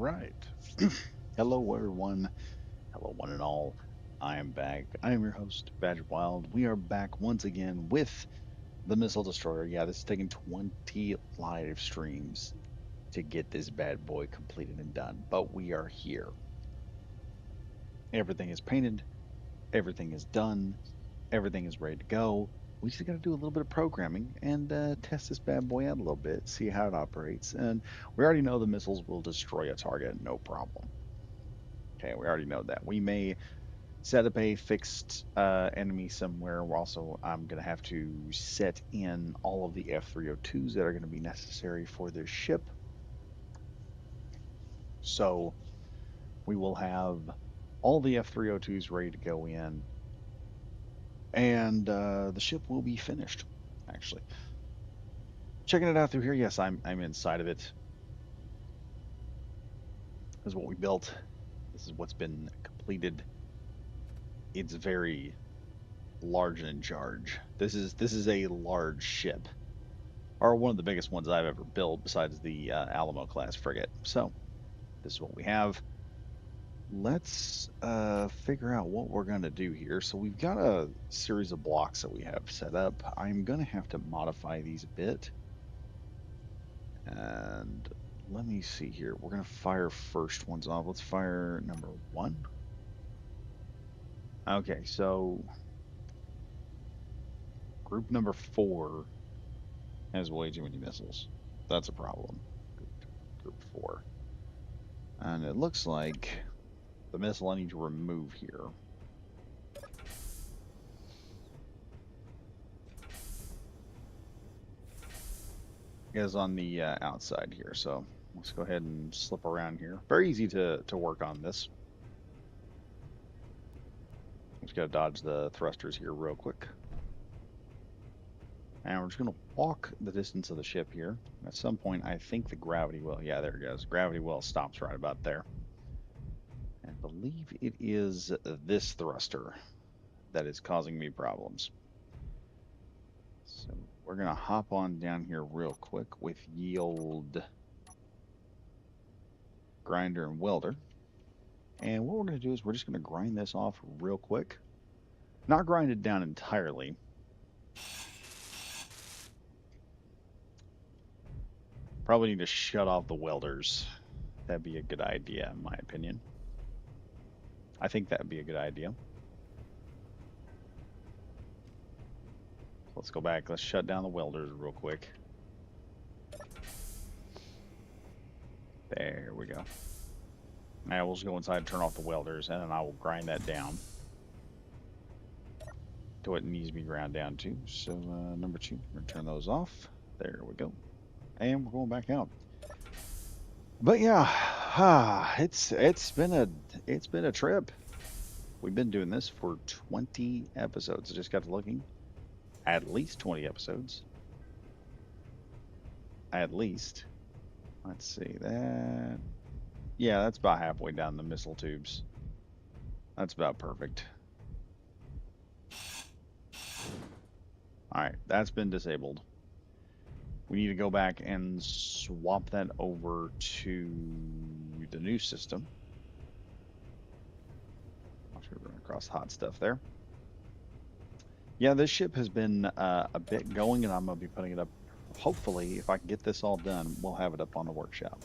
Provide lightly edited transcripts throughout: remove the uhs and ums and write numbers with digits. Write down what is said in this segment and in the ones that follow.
right. Hello, everyone. Hello, one and all. I am back. I am your host, Badger Wild. We are back once again with the Missile Destroyer. Yeah, this is taking 20 live streams to get this bad boy completed and done, but we are here. Everything is painted, everything is done, everything is ready to go. We just got to do a little bit of programming and test this bad boy out a little bit, see how it operates. And we already know the missiles will destroy a target, no problem. Okay, we already know that. We may set up a fixed enemy somewhere. Also, I'm going to have to set in all of the F-302s that are going to be necessary for this ship. So we will have all the F-302s ready to go in, and the ship will be finished. Actually, checking it out through here. Yes, I'm inside of it. This is what we built. This is what's been completed. It's very large and in charge. This is a large ship, or one of the biggest ones I've ever built, besides the Alamo class frigate. So this is what we have. Let's figure out what we're going to do here. So we've got a series of blocks that we have set up. I'm going to have to modify these a bit. And let me see here. We're going to fire first ones off. Let's fire number one. Okay, so group number four has way too many missiles. That's a problem. Group four. And it looks like the missile I need to remove here is on the outside here. So let's go ahead and slip around here. Very easy to work on this. Just got to dodge the thrusters here real quick. And we're just going to walk the distance of the ship here. At some point, I think the gravity well, yeah, there it goes. Gravity well stops right about there. I believe it is this thruster that is causing me problems. So we're going to hop on down here real quick with yield, grinder, and welder. And what we're going to do is we're just going to grind this off real quick. Not grind it down entirely. Probably need to shut off the welders. That'd be a good idea, in my opinion. I think that'd be a good idea. Let's go back. Let's shut down the welders real quick. There we go. Now we'll just go inside and turn off the welders, and then I will grind that down to what it needs to be ground down to. So number two, we're gonna turn those off. There we go. And we're going back out. But yeah, it's been a trip. We've been doing this for 20 episodes. I just got to looking. At least 20 episodes. At least. Let's see that. Yeah, that's about halfway down the missile tubes. That's about perfect. All right, that's been disabled. We need to go back and swap that over to the new system. I'll sure run across hot stuff there. Yeah, this ship has been a bit going, and I'm going to be putting it up. Hopefully, if I can get this all done, we'll have it up on the workshop.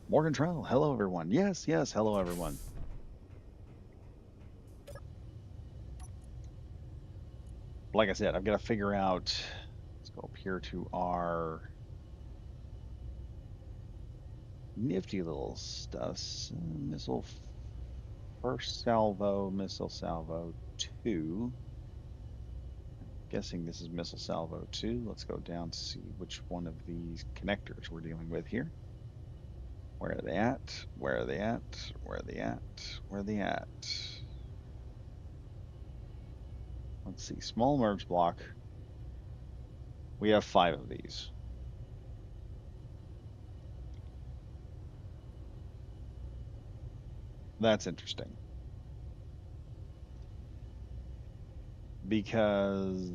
Morgan Trell, hello everyone. Yes, yes, hello everyone. Like I said, I've got to figure out. Let's go up here to our nifty little stuffs. Missile first salvo, missile salvo two. Guessing this is missile salvo two. Let's go down to see which one of these connectors we're dealing with here. Where are they at? Where are they at? Where are they at? Where are they at? Let's see. Small merge block. We have 5 of these. That's interesting. Because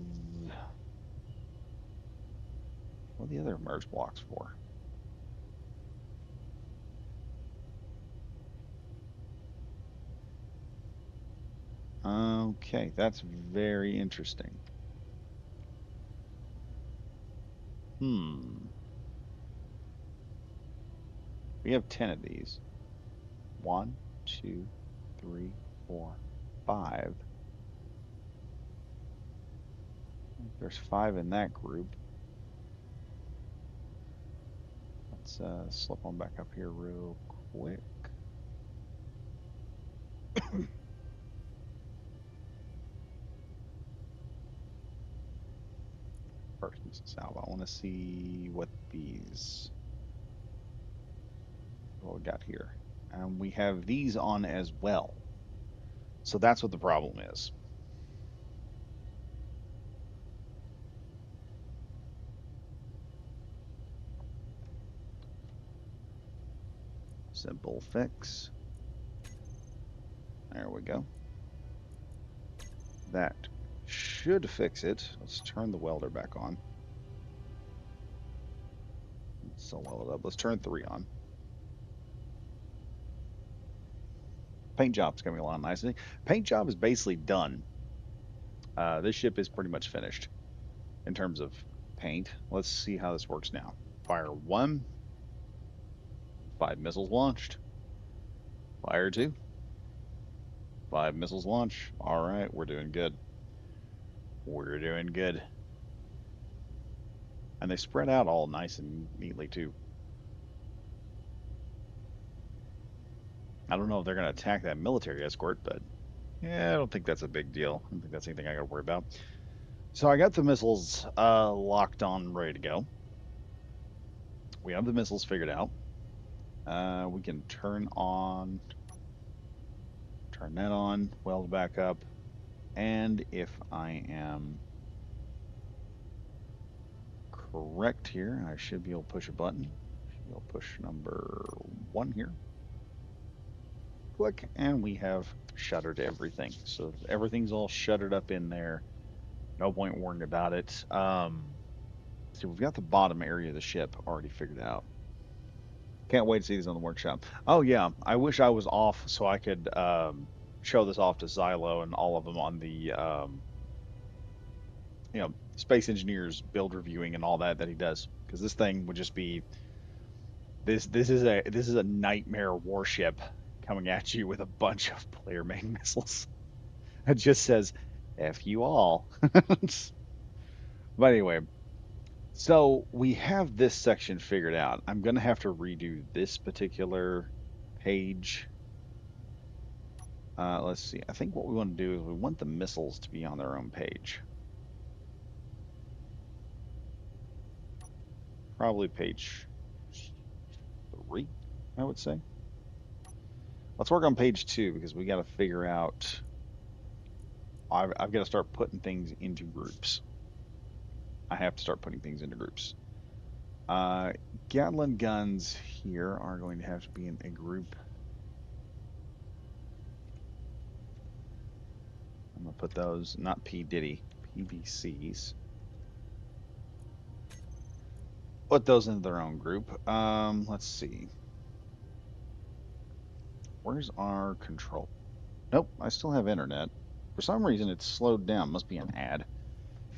what are the other merge blocks for? Okay, that's very interesting. Hmm. We have 10 of these. 1, 2, 3, 4, 5. There's 5 in that group. Let's slip on back up here real quick. First piece of salve. I want to see what we got here. And we have these on as well. So that's what the problem is. Simple fix. There we go. That should fix it. Let's turn the welder back on. It's still welded up. Let's turn 3 on. Paint job's coming along nicely. Paint job is basically done. This ship is pretty much finished in terms of paint. Let's see how this works now. Fire 1. 5 missiles launched. Fire 2. 5 missiles launch. All right, we're doing good. We're doing good. And they spread out all nice and neatly too. I don't know if they're going to attack that military escort, but yeah, I don't think that's a big deal. I don't think that's anything I got to worry about. So I got the missiles locked on, ready to go. We have the missiles figured out. We can turn that on, weld back up, and if I am correct here, I should be able to push a button. Should be able to push number 1 here. Click, and we have shuttered everything. So everything's all shuttered up in there. No point worrying about it. So we've got the bottom area of the ship already figured out. Can't wait to see these on the workshop. Oh yeah, I wish I was off so I could show this off to Xylo and all of them on the space engineers build reviewing and all that he does, because this thing would just be this is a nightmare warship coming at you with a bunch of player made missiles. It just says F you all. But anyway, so we have this section figured out. I'm gonna have to redo this particular page. Let's see. I think what we want to do is we want the missiles to be on their own page. Probably page 3, I would say. Let's work on page 2 because we got to figure out. I've got to start putting things into groups. I have to start putting things into groups. Gatling guns here are going to have to be in a group. I'm going to put those, not P. Diddy, PVCs. Put those into their own group. Let's see. Where's our control? Nope, I still have internet. For some reason, it's slowed down. Must be an ad.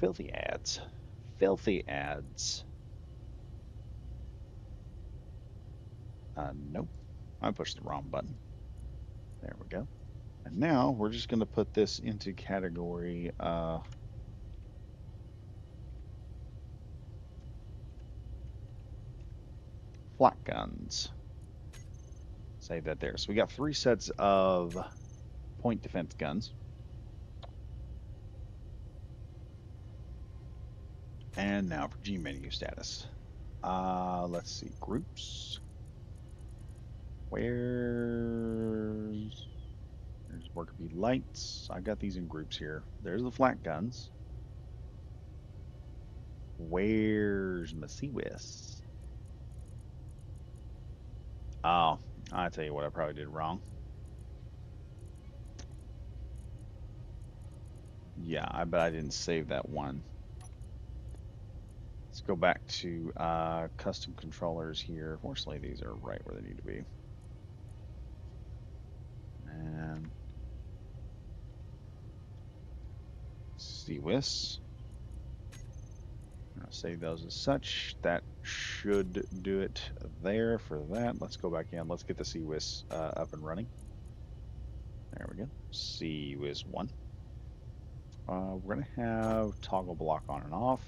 Filthy ads. Filthy ads. Nope. I pushed the wrong button. There we go. And now we're just going to put this into category flak guns. Save that there. So we got 3 sets of point defense guns. And now for G menu status. Let's see, groups. There's worker bee lights. I got these in groups here. There's the flak guns. Where's my CWIS? Oh, I tell you what, I probably did wrong. Yeah, I bet I didn't save that one. Let's go back to custom controllers here. Fortunately, these are right where they need to be. And CWIS. I'm going to save those as such. That should do it there for that. Let's go back in. Let's get the CWIS up and running. There we go. CWIS 1. We're going to have toggle block on and off.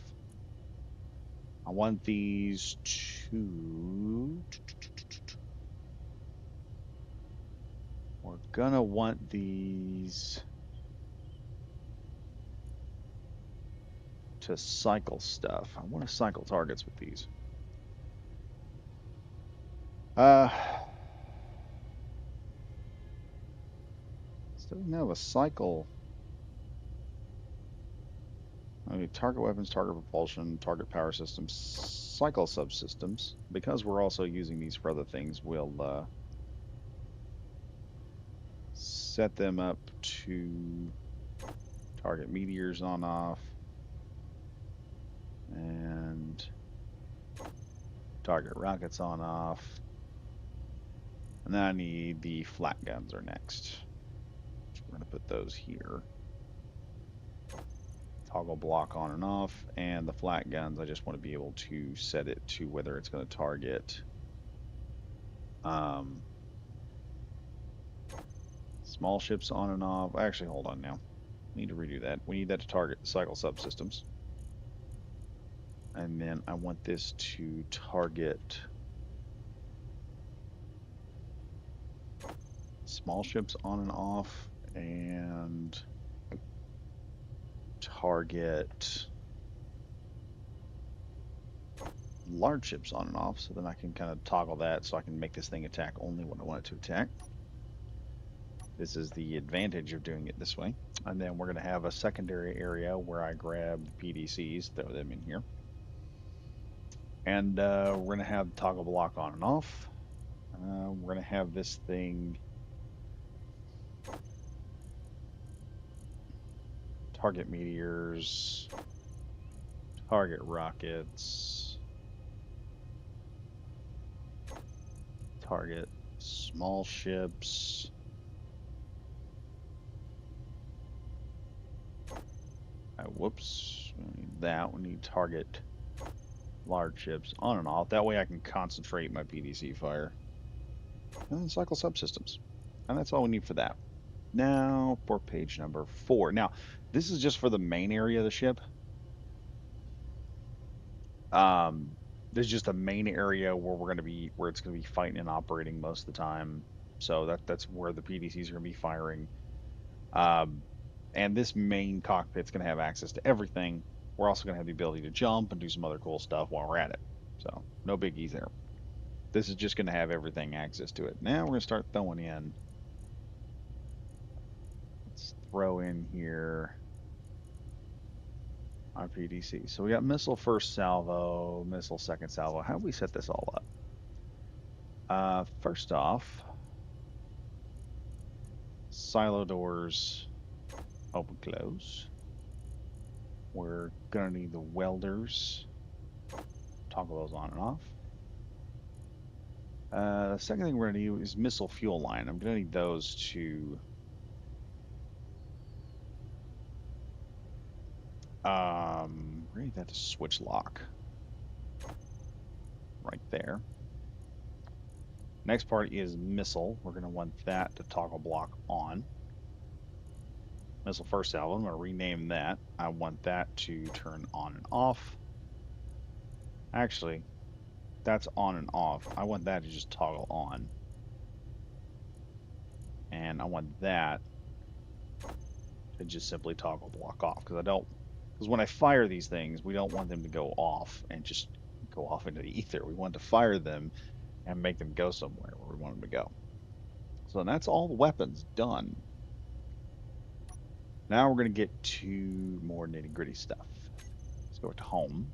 I want these to... We're going to want these to cycle stuff. I want to cycle targets with these. Still don't have a cycle. I mean, target weapons, target propulsion, target power systems, cycle subsystems. Because we're also using these for other things, we'll set them up to target meteors on off and target rockets on off. And then I need the flat guns are next. So we're going to put those here. Toggle block on and off, and the flat guns, I just want to be able to set it to whether it's going to target small ships on and off. Actually, hold on now. I need to redo that. We need that to target cycle subsystems. And then I want this to target small ships on and off, and target large ships on and off, so then I can kind of toggle that so I can make this thing attack only when I want it to attack. This is the advantage of doing it this way. And then we're going to have a secondary area where I grab the PDCs, throw them in here. And we're going to have toggle block on and off. We're going to have this thing target meteors, target rockets, target small ships, whoops, we need that. We need target large ships on and off. That way I can concentrate my PDC fire. And then cycle subsystems. And that's all we need for that. Now for page number 4. Now, this is just for the main area of the ship. This is just a main area where we're going to be, where it's going to be fighting and operating most of the time. So that's where the PDCs are going to be firing. And this main cockpit's going to have access to everything. We're also going to have the ability to jump and do some other cool stuff while we're at it. So no biggies there. This is just going to have everything access to it. Now we're going to start throwing in. Let's throw in here our PDC. So we got missile first salvo, missile second salvo. How do we set this all up? First off, silo doors open close. We're gonna need the welders. Toggle those on and off. The second thing we're gonna need is missile fuel line. I'm gonna need those to we're gonna need that to switch lock. Right there. Next part is missile. We're gonna want that to toggle block on. Missile first salvo, I'm going to rename that. I want that to turn on and off. Actually, that's on and off. I want that to just toggle on. And I want that to just simply toggle block off. Because when I fire these things, we don't want them to go off and just go off into the ether. We want to fire them and make them go somewhere where we want them to go. So that's all the weapons done. Now we're going to get to more nitty-gritty stuff. Let's go to home.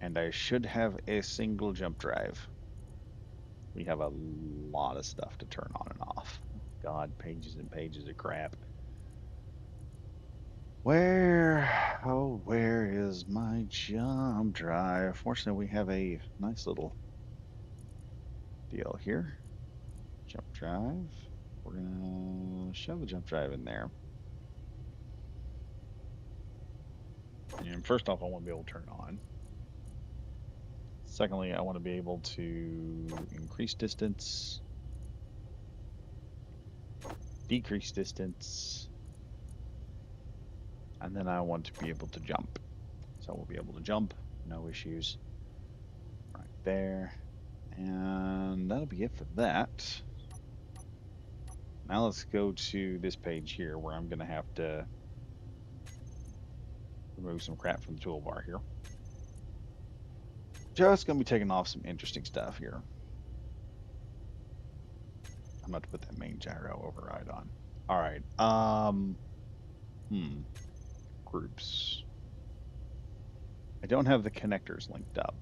And I should have a single jump drive. We have a lot of stuff to turn on and off. God, pages and pages of crap. Where is my jump drive? Fortunately, we have a nice little deal here. Jump drive. We're going to shove the jump drive in there. And first off, I want to be able to turn it on. Secondly, I want to be able to increase distance, decrease distance, and then I want to be able to jump. So we'll be able to jump, no issues. Right there. And that'll be it for that. Now let's go to this page here where I'm going to have to remove some crap from the toolbar here. Just going to be taking off some interesting stuff here. I'm about to put that main gyro override on. All right. Groups. I don't have the connectors linked up.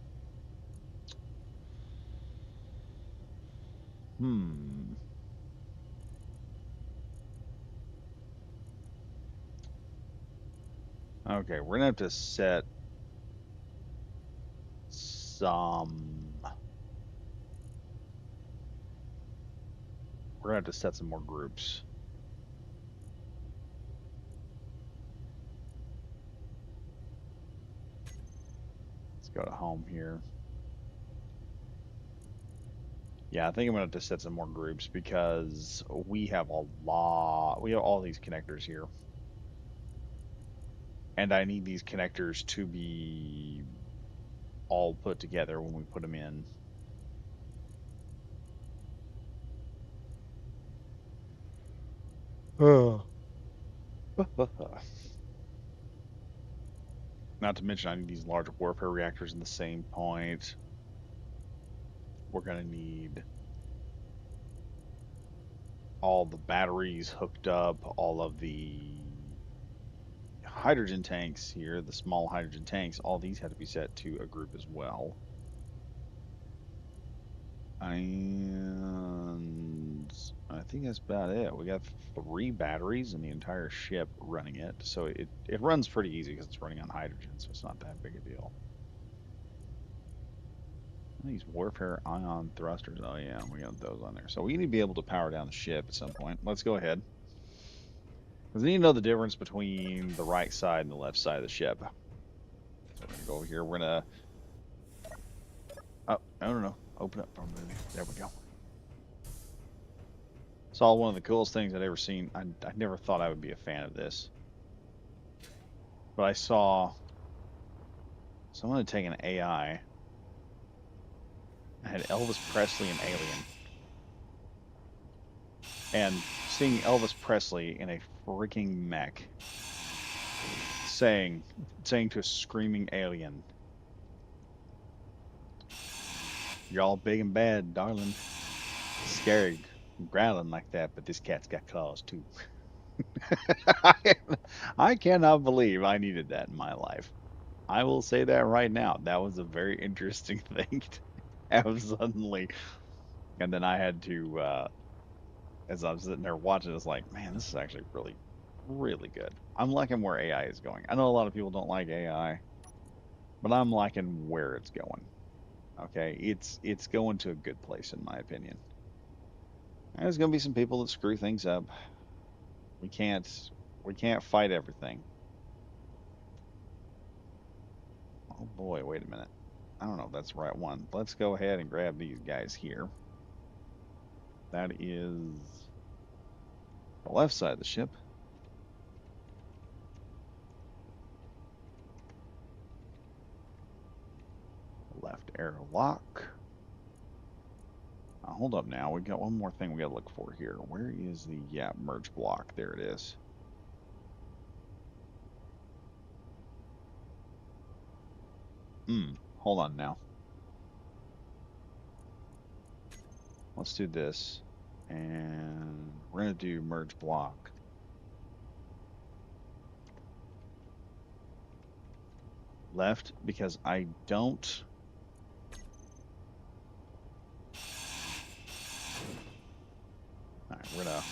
Okay, we're gonna have to set some. We're gonna have to set some more groups. Let's go to home here. Yeah, I think I'm gonna have to set some more groups because we have a lot. We have all these connectors here, and I need these connectors to be all put together when we put them in. Oh. Not to mention, I need these large warfare reactors in the same point. We're gonna need all the batteries hooked up, all of the hydrogen tanks here, the small hydrogen tanks, all these have to be set to a group as well. And I think that's about it. We got 3 batteries in the entire ship running it, so it runs pretty easy because it's running on hydrogen, so it's not that big a deal. These warfare ion thrusters, oh yeah, we got those on there. So we need to be able to power down the ship at some point. Let's go ahead. Because we need to know the difference between the right side and the left side of the ship. So we're going to go over here. We're going to... Oh, no. Open up. There we go. Saw one of the coolest things I'd ever seen. I never thought I would be a fan of this. But I saw someone had taken an AI. I had Elvis Presley and Alien. And seeing Elvis Presley in a freaking mech saying to a screaming alien, "You're all big and bad, darling. Scary, growling like that, but this cat's got claws too." I cannot believe I needed that in my life. I will say that right now. That was a very interesting thing to have suddenly. And then I had to, as I was sitting there watching, I was like, man, this is actually really, really good. I'm liking where AI is going. I know a lot of people don't like AI, but I'm liking where it's going. Okay, it's going to a good place in my opinion. There's going to be some people that screw things up. We can't fight everything. Oh boy, wait a minute. I don't know if that's the right one. Let's go ahead and grab these guys here. That is the left side of the ship. Left arrow lock. Hold up now. We got one more thing we got to look for here. Where is the, yeah, merge block? There it is. Hold on now. Let's do this. And we're going to do merge block. Left, because I don't... All right, we're going to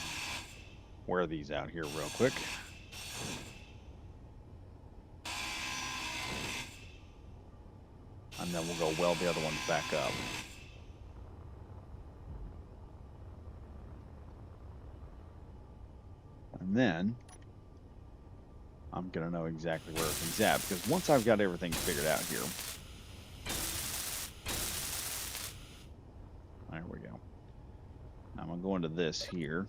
wear these out here real quick. And then we'll go weld the other ones back up. And then I'm going to know exactly where everything's at, because once I've got everything figured out here. There we go. Now I'm going to go into this here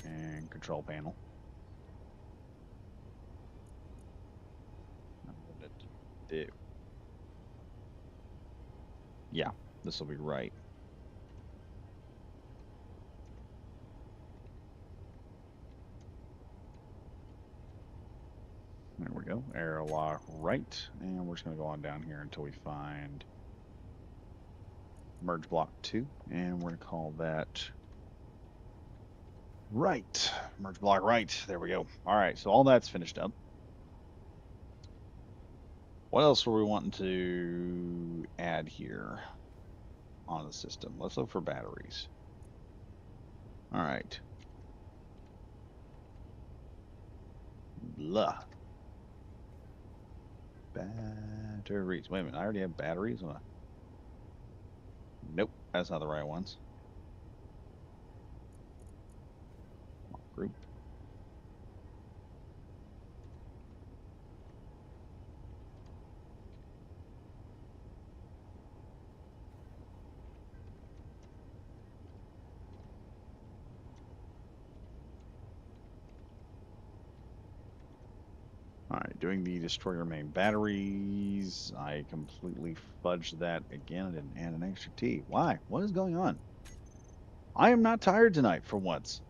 and control panel. I'm going to do. Yeah, this will be right. There we go. Airlock right. And we're just going to go on down here until we find merge block 2. And we're going to call that right. Merge block right. There we go. All right, so all that's finished up. What else were we wanting to add here on the system? Let's look for batteries. All right. Blah. Batteries. Wait a minute. I already have batteries. Nope. That's not the right ones. Group. All right, doing the destroyer main batteries. I completely fudged that again. I didn't add an extra T. Why? What is going on? I am not tired tonight for once.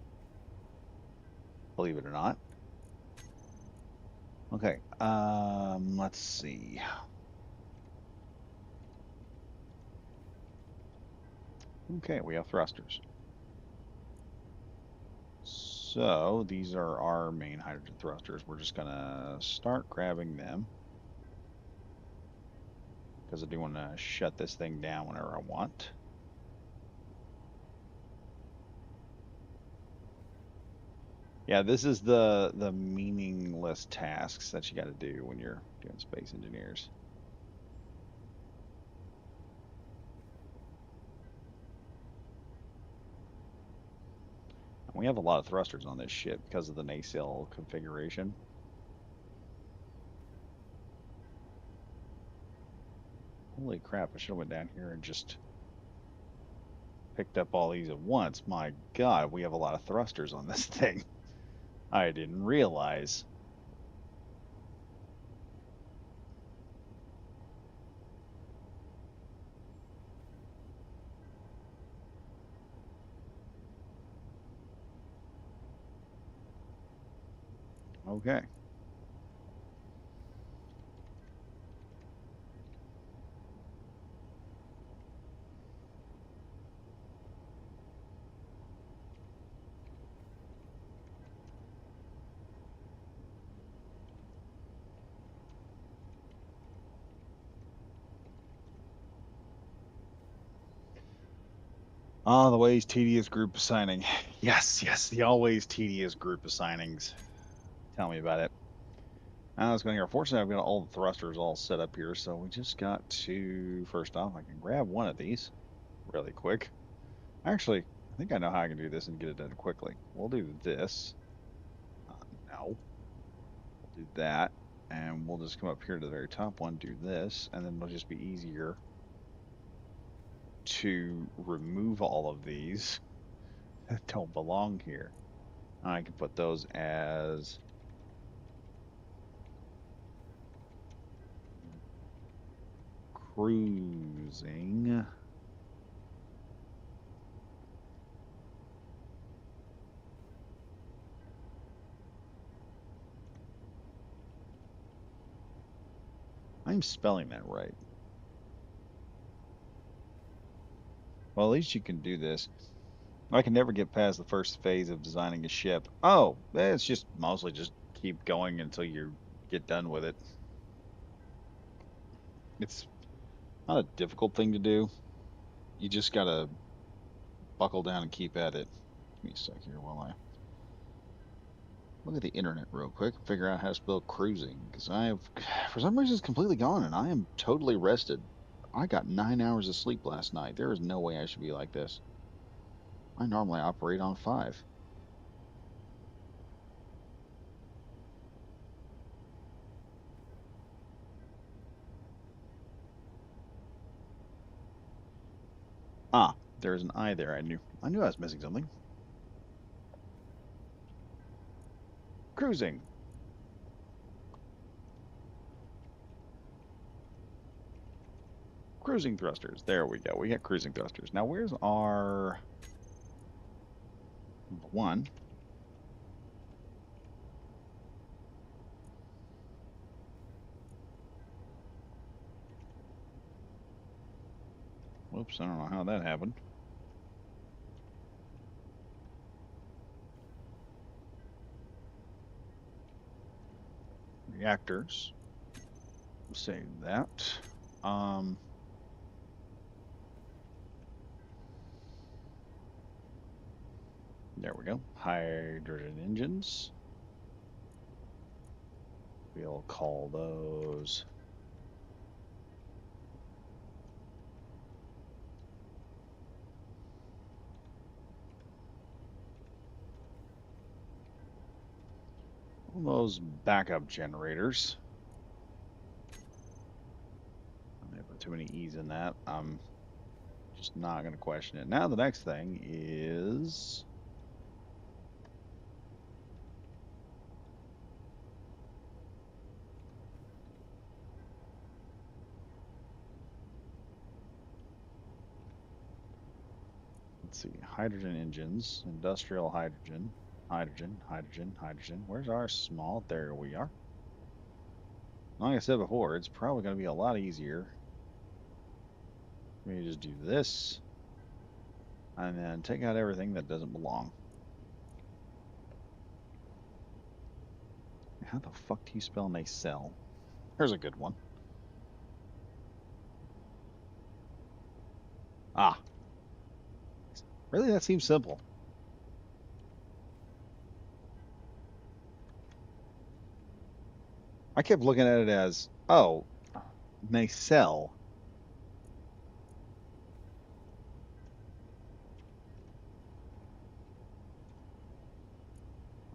Believe it or not. Okay, let's see. Okay, we have thrusters. So these are our main hydrogen thrusters. We're just gonna start grabbing them because I do want to shut this thing down whenever I want. Yeah, this is the meaningless tasks that you got to do when you're doing space engineers. We have a lot of thrusters on this ship because of the nacelle configuration. Holy crap, I should have went down here and just picked up all these at once. My God, we have a lot of thrusters on this thing. I didn't realize. Okay. Ah, the always tedious group assigning. Yes, yes, the always tedious group assignings. Tell me about it. I was going here. Fortunately, I've got all the thrusters all set up here, so we just got to, first off, I can grab one of these really quick. Actually, I think I know how I can do this and get it done quickly. We'll do this. No. We'll do that, and we'll just come up here to the very top one, do this, and then it'll just be easier to remove all of these that don't belong here. I can put those as cruising. I'm spelling that right. Well, at least you can do this. I can never get past the first phase of designing a ship. Oh, it's just mostly just keep going until you get done with it. It's not a difficult thing to do. You just gotta buckle down and keep at it. Give me a sec here while I look at the internet real quick and figure out how to spell cruising. Because I have, for some reason, it's completely gone and I am totally rested. I got 9 hours of sleep last night. There is no way I should be like this. I normally operate on 5. Ah, there's an eye there. I knew I was missing something. Cruising. Cruising thrusters. There we go. We got cruising thrusters. Now where's our number one? Whoops, I don't know how that happened. Reactors. Save that. There we go. Hydrogen engines. We'll call those backup generators. I may put too many E's in that. I'm just not going to question it. Now the next thing is let's see, hydrogen engines, industrial hydrogen, hydrogen. Where's our small? There we are. Like I said before, it's probably going to be a lot easier. Let me just do this and then take out everything that doesn't belong. How the fuck do you spell nacelle? Here's a good one. Ah, really? That seems simple. I kept looking at it as, oh, nacelle.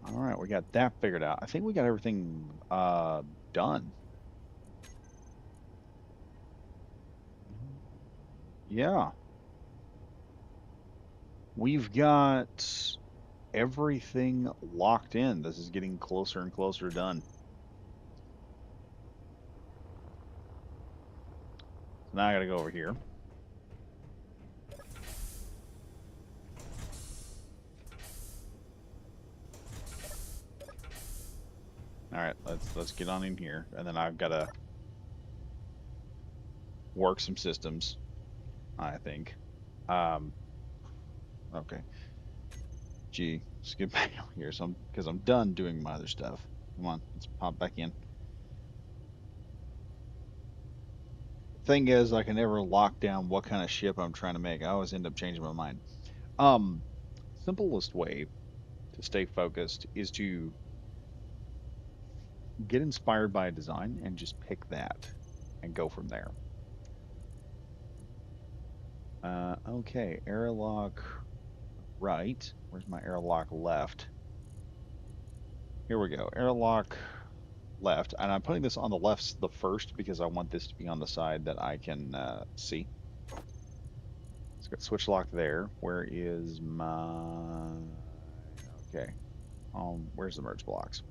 All right, we got that figured out. I think we got everything done. Yeah, we've got everything locked in. This is getting closer and closer to done. So now I got to go over here. All right, let's get on in here, and then I've got to work some systems, I think. Um, okay. Gee, skip back over here. So because I'm done doing my other stuff. Come on, let's pop back in. Thing is, I can never lock down what kind of ship I'm trying to make. I always end up changing my mind. Um, Simplest way to stay focused is to get inspired by a design and just pick that and go from there. Okay, airlock right. Where's my airlock left? Here we go. Airlock left, and I'm putting this on the left the first because I want this to be on the side that I can see. It's got switch lock there. Where is my? Okay. Where's the merge blocks?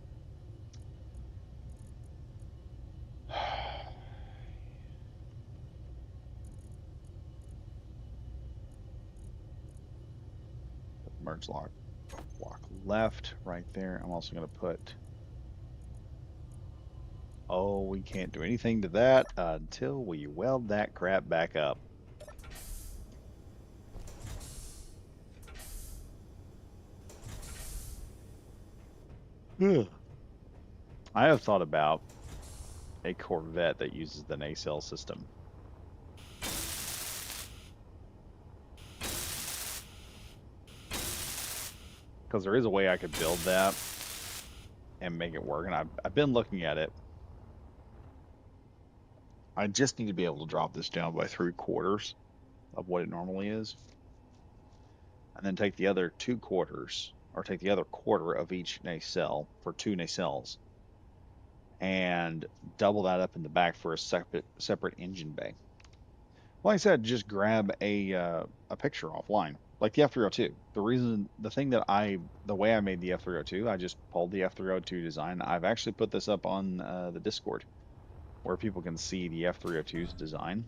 Merge lock block left right there. I'm also going to put. Oh, we can't do anything to that until we weld that crap back up. Ugh. I have thought about a Corvette that uses the nacelle system. Because there is a way I could build that and make it work, and I've been looking at it. I just need to be able to drop this down by 3/4 of what it normally is, and then take the other 2/4, or take the other quarter of each nacelle for 2 nacelles, and double that up in the back for a separate engine bay. Like I said, just grab a picture offline, like the F302. The way I made the F302, I just pulled the F302 design. I've actually put this up on the Discord where people can see the F302's design.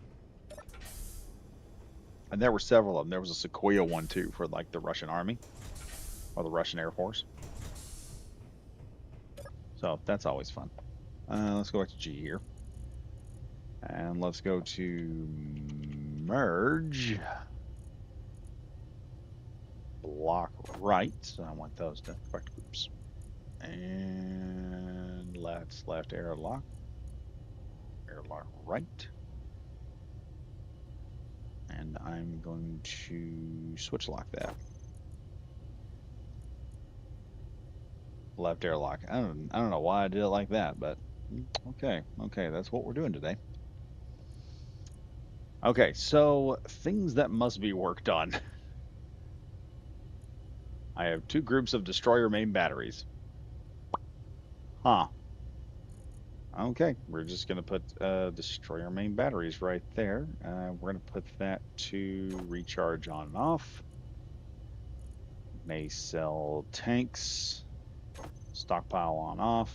And there were several of them. There was a Sequoia one too for like the Russian Army or the Russian Air Force. So that's always fun. Let's go back to G here. And let's go to merge. Block right. So I want those to correct groups. And let's left arrow lock. Arrow lock right. And I'm going to switch lock that. Left arrow lock. I don't know why I did it like that, but okay. Okay, that's what we're doing today. Okay, so things that must be worked on. I have 2 groups of destroyer main batteries. Huh. Okay, we're just going to put destroyer main batteries right there. We're going to put that to recharge on and off. Nacelle tanks. Stockpile on off.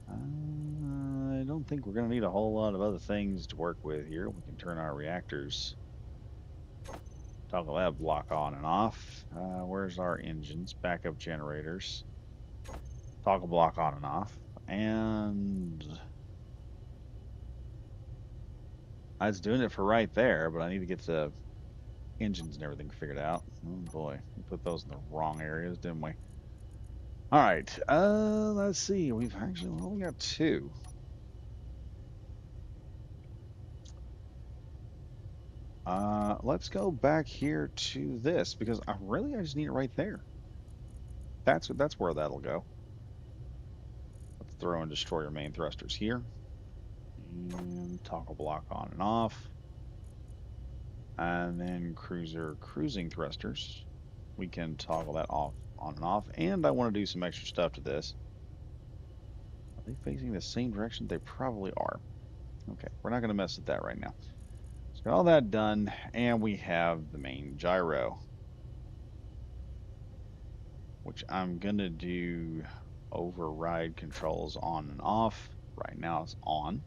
I don't think we're going to need a whole lot of other things to work with here. We can turn our reactors. Toggle that block on and off. Where's our engines? Backup generators. Toggle block on and off. And I was doing it for right there, but I need to get the engines and everything figured out. Oh boy, we put those in the wrong areas, didn't we? All right, let's see. We've actually only got 2. Let's go back here to this because I just need it right there. That's where that'll go. Let's throw in destroyer main thrusters here. And toggle block on and off. And then cruiser cruising thrusters. We can toggle that off, on and off. And I want to do some extra stuff to this. Are they facing the same direction? They probably are. Okay, we're not going to mess with that right now. So got all that done, and we have the main gyro, which I'm going to do override controls on and off. Right now it's on.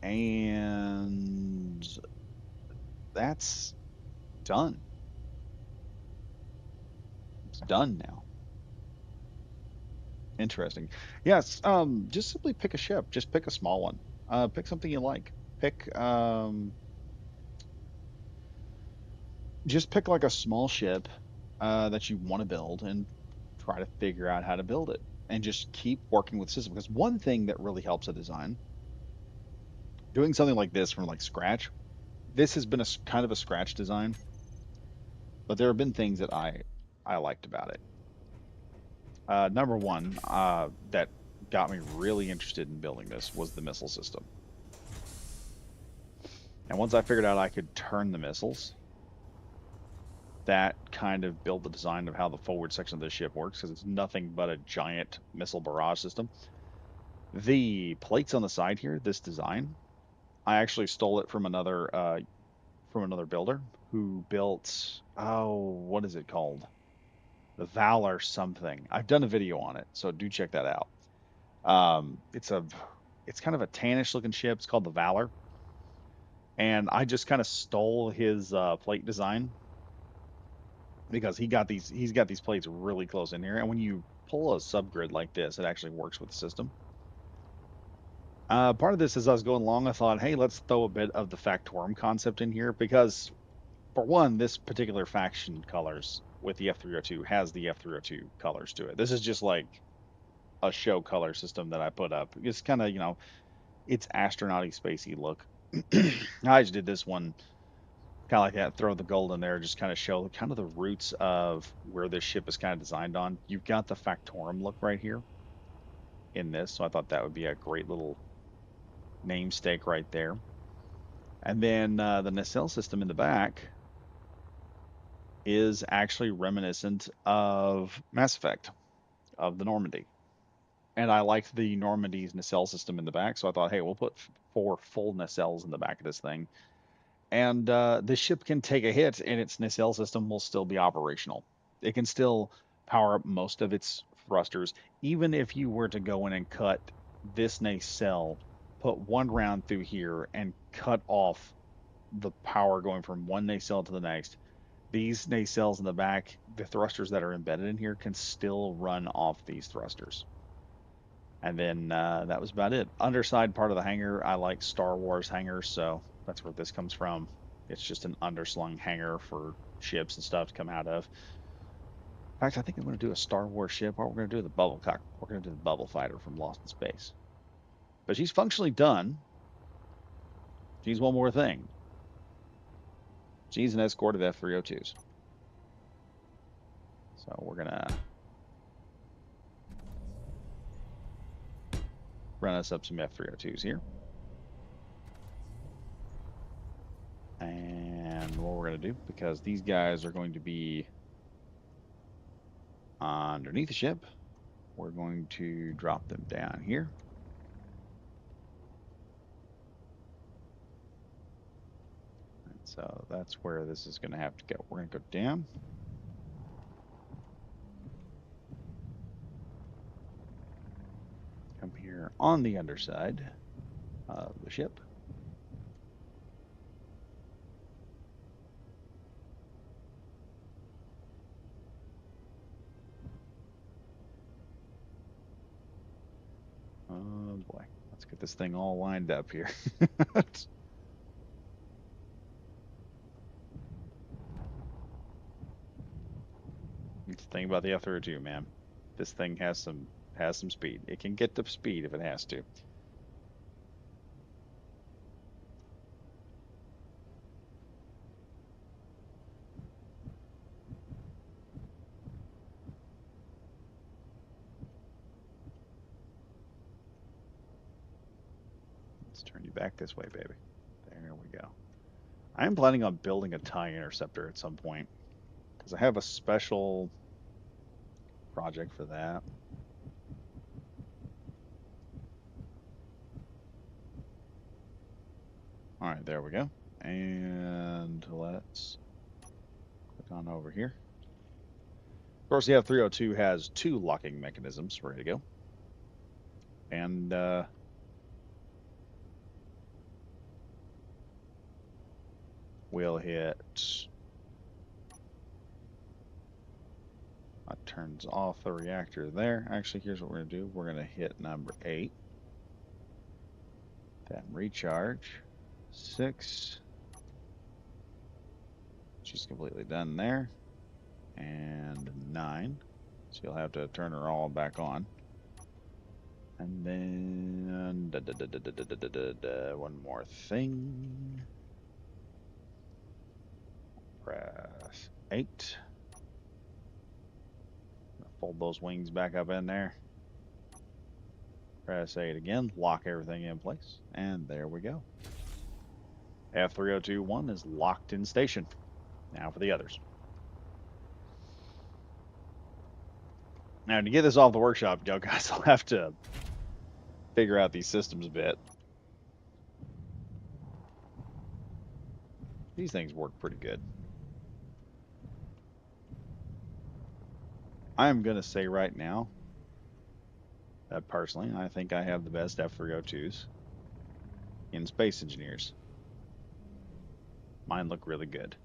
And that's done. It's done now. Interesting. Yes, just simply pick a ship. Just pick a small one. Pick something you like. Pick just pick like a small ship that you want to build and try to figure out how to build it. And just keep working with the system. Because one thing that really helps a design, doing something like this from like scratch, this has been a kind of a scratch design, but there have been things that I liked about it. Number one, that got me really interested in building this was the missile system. And once I figured out I could turn the missiles, that kind of built the design of how the forward section of the ship works, because it's nothing but a giant missile barrage system. The plates on the side here, this design, I actually stole it from another builder who built, oh, what is it called? The Valor something. I've done a video on it, so do check that out. It's kind of a tannish looking ship. It's called the Valor, and I just kind of stole his plate design because he's got these plates really close in here, and when you pull a subgrid like this, it actually works with the system. Part of this, as I was going along, I thought, hey, let's throw a bit of the Factorum concept in here because, for one, this particular faction colors with the F302 has the F302 colors to it. This is just like a show color system that I put up. It's kind of, it's astronauty spacey look. I just did this one kind of like that, throw the gold in there, just kind of show kind of the roots of where this ship is kind of designed on. You've got the Factorum look right here in this, so I thought that would be a great little namesake right there. And then the nacelle system in the back is actually reminiscent of Mass Effect, of the Normandy. And I liked the Normandy's nacelle system in the back, so I thought, hey, we'll put 4 full nacelles in the back of this thing. And the ship can take a hit and its nacelle system will still be operational. It can still power up most of its thrusters, even if you were to go in and cut this nacelle, put one round through here, and cut off the power going from one nacelle to the next. These nacelles in the back, the thrusters that are embedded in here, can still run off these thrusters. And then that was about it. Underside part of the hangar, I like Star Wars hangars, so that's where this comes from. It's just an underslung hangar for ships and stuff to come out of. In fact, I think I'm going to do a Star Wars ship. Or we're going to do the bubble cock. We're going to do the bubble fighter from Lost in Space. But she's functionally done. She's one more thing. She's an escort of F-302s. So we're going to run us up some F-302s here. And what we're going to do, because these guys are going to be underneath the ship, we're going to drop them down here. And so that's where this is going to have to go. We're going to go down. Come here on the underside of the ship. Oh boy, let's get this thing all lined up here. That's the thing about the F-32, man. This thing has some speed. It can get to speed if it has to. Let's turn you back this way, baby. There we go. I am planning on building a TIE interceptor at some point because I have a special project for that. All right, there we go. And let's click on over here. Of course, the F-302 has 2 locking mechanisms ready to go. And we'll hit... That turns off the reactor there. Actually, here's what we're going to do. We're going to hit number 8. Then recharge. 6. She's completely done there. And 9. So you'll have to turn her all back on. And then one more thing. Press 8. Fold those wings back up in there. Press 8 again. Lock everything in place. And there we go. F-302-1 is locked in station. Now for the others. Now to get this off the workshop, you guys, I'll have to figure out these systems a bit. These things work pretty good. I'm going to say right now that personally, I think I have the best F-302s in Space Engineers. Mine look really good.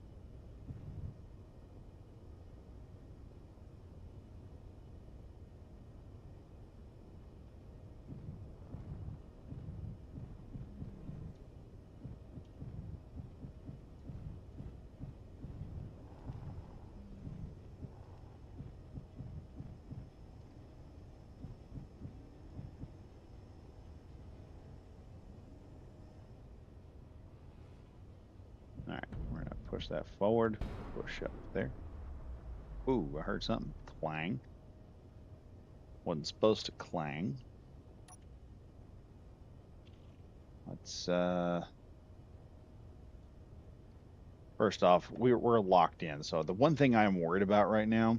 All right, we're going to push that forward, push up there. Ooh, I heard something clang. Wasn't supposed to clang. Let's, first off, we're locked in. So the one thing I'm worried about right now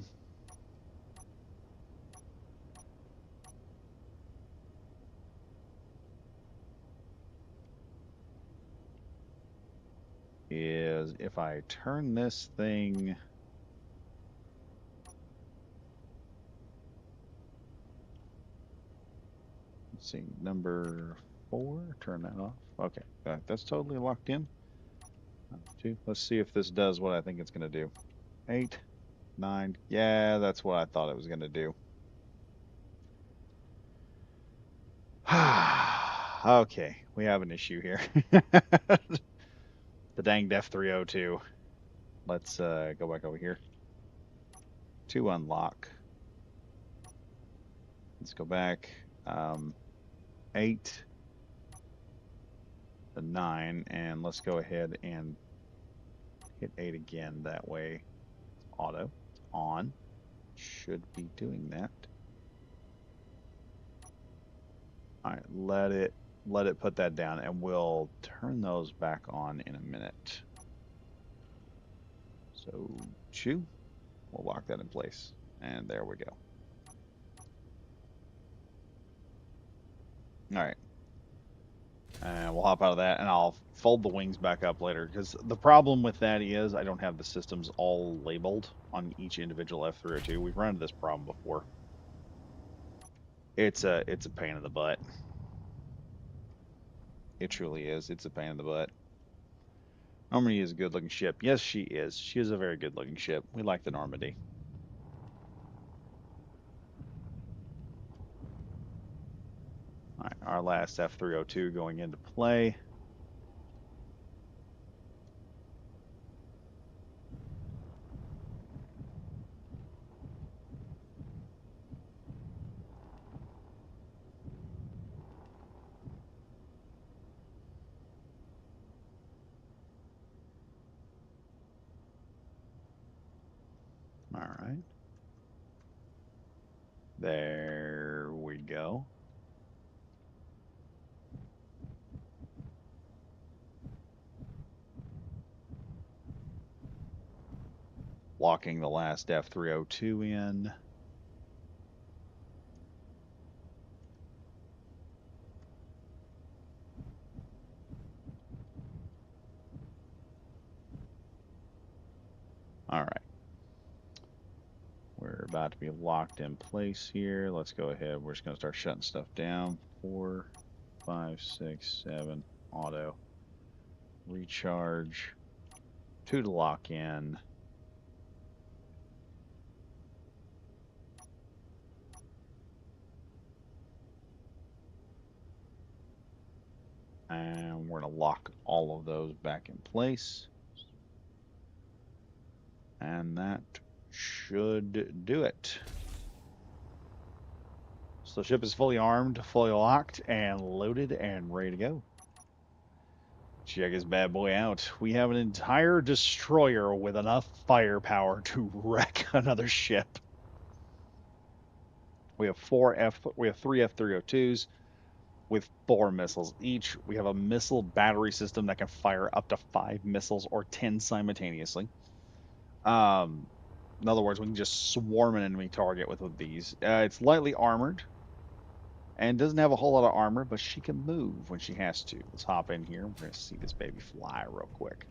is if I turn this thing... Let's see, number 4, turn that off. Okay, that's totally locked in. 2, let's see if this does what I think it's going to do. 8, 9, yeah, that's what I thought it was going to do. Okay, we have an issue here. The danged F302. Let's go back over here to unlock. Let's go back. 8 to 9, and let's go ahead and hit 8 again. That way, auto on. Should be doing that. All right, let it put that down, and we'll turn those back on in a minute. So 2, we'll lock that in place, and there we go. All right. And we'll hop out of that, and I'll fold the wings back up later, because the problem with that is I don't have the systems all labeled on each individual F302. We've run into this problem before. It's a pain in the butt. It truly is. It's a pain in the butt. Normandy is a good-looking ship. Yes, she is. She is a very good-looking ship. We like the Normandy. All right, our last F302 going into play. All right. There we go. Locking the last F302 in. All right. We're about to be locked in place here. Let's go ahead. We're just going to start shutting stuff down. 4, 5, 6, 7, auto. Recharge. 2 to lock in. And we're going to lock all of those back in place. And that should do it. So the ship is fully armed, fully locked, and loaded, and ready to go. Check this bad boy out. We have an entire destroyer with enough firepower to wreck another ship. We have 3 F302s with 4 missiles each. We have a missile battery system that can fire up to 5 missiles or 10 simultaneously. In other words, we can just swarm an enemy target with these. It's lightly armored and doesn't have a whole lot of armor, but she can move when she has to. Let's hop in here. We're going to see this baby fly real quick.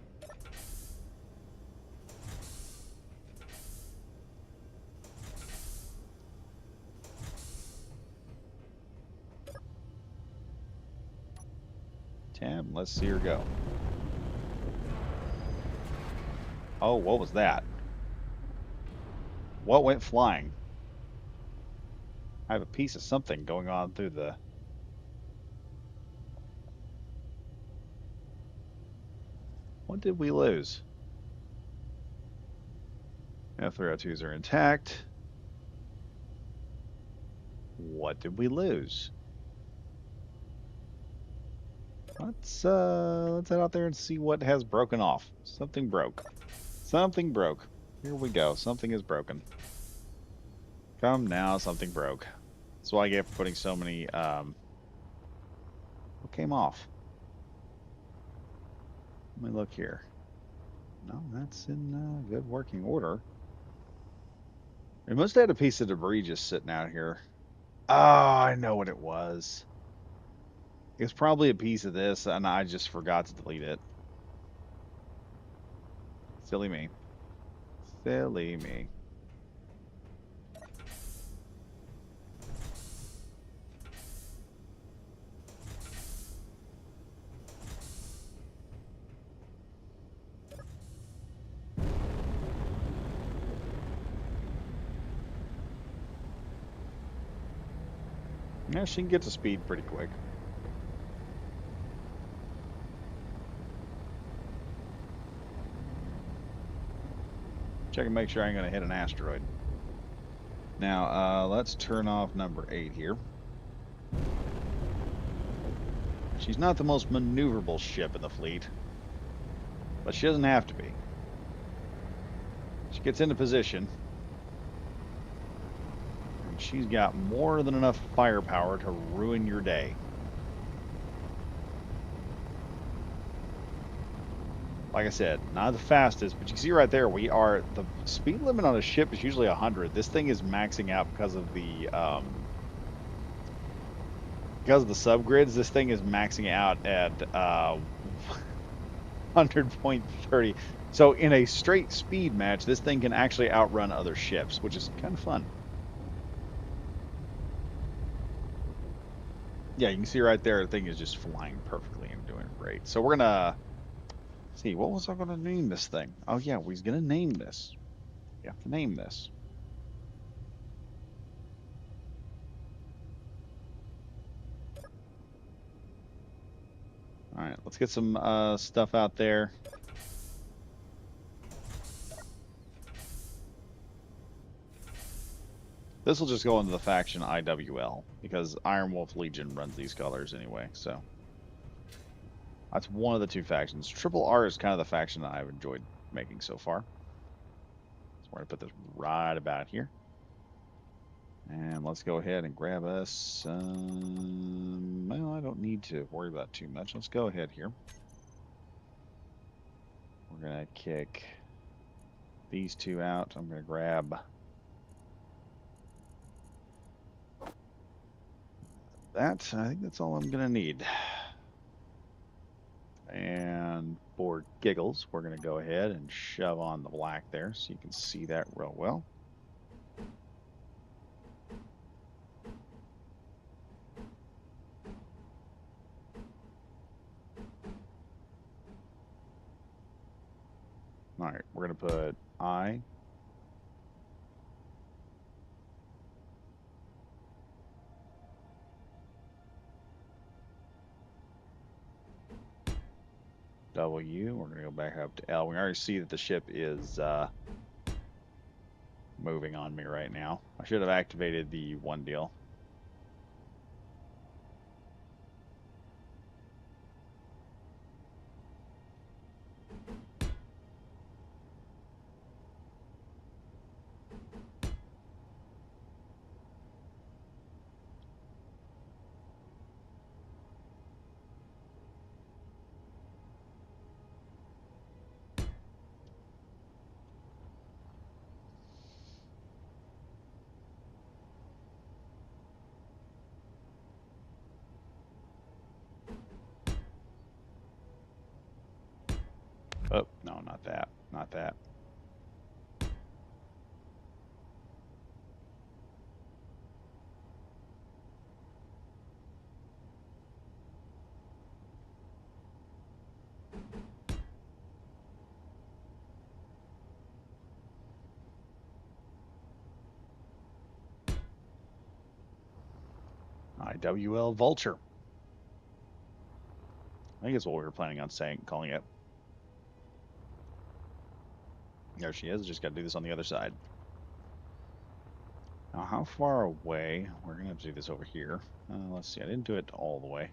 Tab, let's see her go. Oh, what was that? What went flying? I have a piece of something going on through the... What did we lose? F302s are intact. What did we lose? Let's head out there and see what has broken off. Something broke. Something broke. Here we go. Something is broken. Come now, something broke. That's why I get for putting so many, what came off? Let me look here. No, that's in good working order. We must have had a piece of debris just sitting out here. Oh, I know what it was. It's probably a piece of this, and I just forgot to delete it. Silly me. Silly me. Yeah, she can get to speed pretty quick. Check and make sure I ain't gonna hit an asteroid. Now, let's turn off number 8 here. She's not the most maneuverable ship in the fleet, but she doesn't have to be. She gets into position, and she's got more than enough firepower to ruin your day. Like I said, not the fastest, but you can see right there, the speed limit on a ship is usually 100. This thing is maxing out because of the subgrids. This thing is maxing out at 100.30. So in a straight speed match, this thing can actually outrun other ships, which is kind of fun. Yeah, you can see right there, the thing is just flying perfectly and doing great. So we're gonna see, what was I gonna name this thing? Oh yeah, we're gonna name this. We have to name this. All right, let's get some stuff out there. This will just go into the faction IWL because Iron Wolf Legion runs these colors anyway. So that's one of the two factions. Triple R is kind of the faction that I've enjoyed making so far. So we're gonna put this right about here. And let's go ahead and grab us well, I don't need to worry about too much. Let's go ahead here. We're going to kick these two out. I'm going to grab that. I think that's all I'm going to need. And for giggles, we're going to go ahead and shove on the black there so you can see that real well. All right, we're going to put I. W. We're going to go back up to L. We already see that the ship is moving on me right now. I should have activated the one deal. Oh, no, not that. Not that. IWL Vulture. I think that's what we were planning on calling it. There she is. Just got to do this on the other side. Now, how far away? We're going to have to do this over here. Let's see. I didn't do it all the way.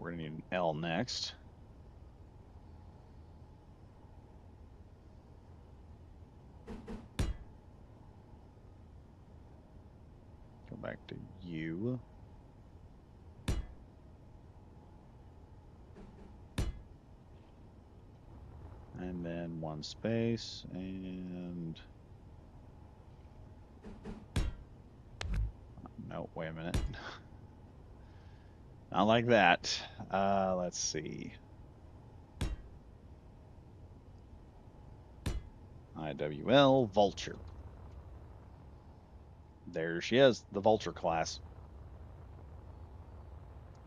we're gonna need an L next. Go back to U. And then one space, and no, wait a minute. Not like that. Let's see. IWL Vulture. There she is, the Vulture class.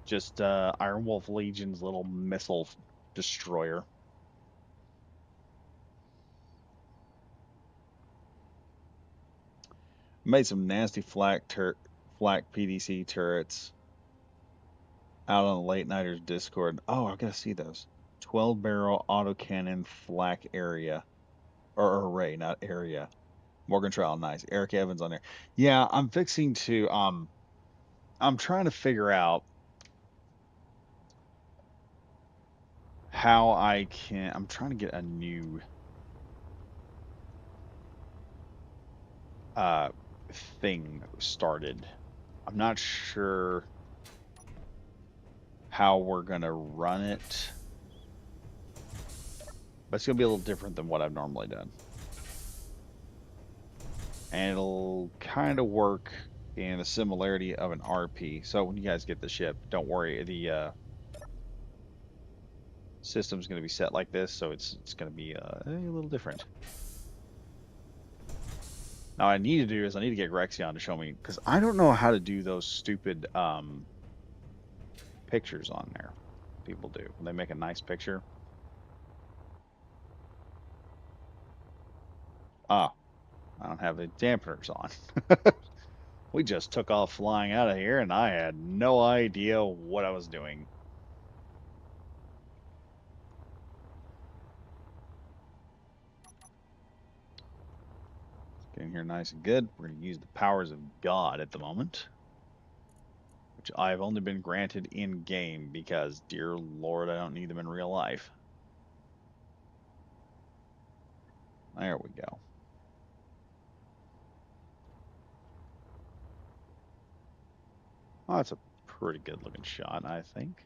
Just Iron Wolf Legion's little missile destroyer. Made some nasty flak PDC turrets out on the Late Nighters Discord. Oh, I gotta see those. 12 barrel autocannon flak area. Or array, not area. Morgan Trial, nice. Eric Evans on there. Yeah, I'm fixing to I'm trying to figure out how I'm trying to get a new uh thing started. I'm not sure how we're gonna run it, but it's gonna be a little different than what I've normally done. And it'll kind of work in a similarity of an RP. So when you guys get the ship, don't worry, the system's going to be set like this, so it's going to be a little different. Now, what I need to do is I need to get Rexion to show me, because I don't know how to do those stupid pictures on there. People do when they make a nice picture. Ah, I don't have the dampeners on. We just took off flying out of here, and I had no idea what I was doing. Getting here nice and good. We're going to use the powers of God at the moment, which I've only been granted in game because, dear Lord, I don't need them in real life. There we go. Oh, that's a pretty good looking shot, I think.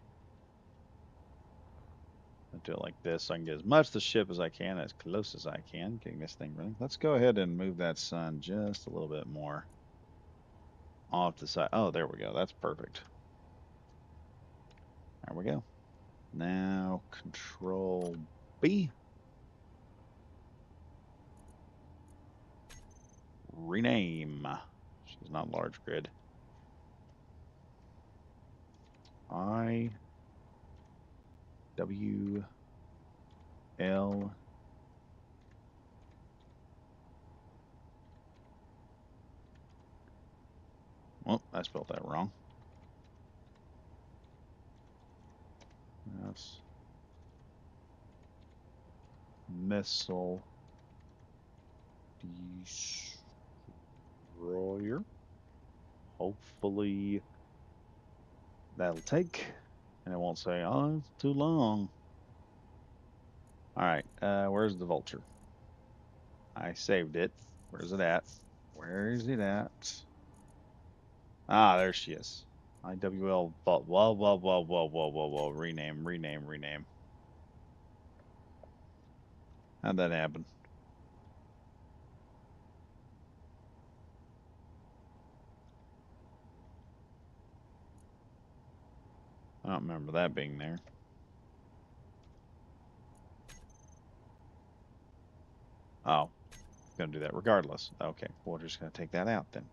I'll do it like this so I can get as much of the ship as I can, as close as I can, getting this thing running. Let's go ahead and move that sun just a little bit more off the side. Oh, there we go. That's perfect. There we go. Now, Control B. Rename. She's not large grid. I W L Oh, I spelled that wrong. That's missile destroyer. Hopefully that'll take, and it won't say, "Oh, it's too long." All right, where's the vulture? I saved it. Where's it at? Where is it at? Ah, there she is. IWL. Whoa, whoa, whoa, whoa, whoa, whoa, whoa, whoa. Rename, rename, rename. How'd that happen? I don't remember that being there. Oh, gonna do that regardless. Okay, we're just gonna take that out then.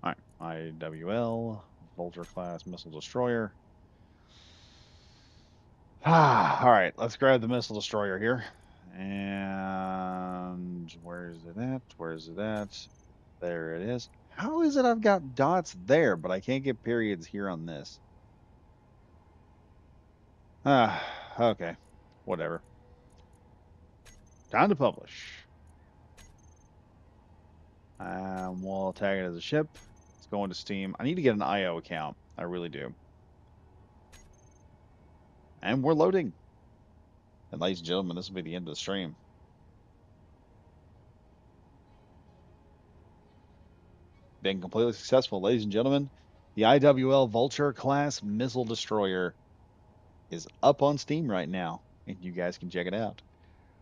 All right, IWL, Vulture class missile destroyer. Ah, all right, let's grab the missile destroyer here. And where is it at? Where is it at? There it is. How is it I've got dots there, but I can't get periods here on this? Ah, okay. Whatever. Time to publish. We'll tag it as a ship. It's going to Steam. I need to get an IO account. I really do. And we're loading. And ladies and gentlemen, this will be the end of the stream. Been completely successful, ladies and gentlemen. The IWL Vulture class missile destroyer is up on Steam right now, and you guys can check it out.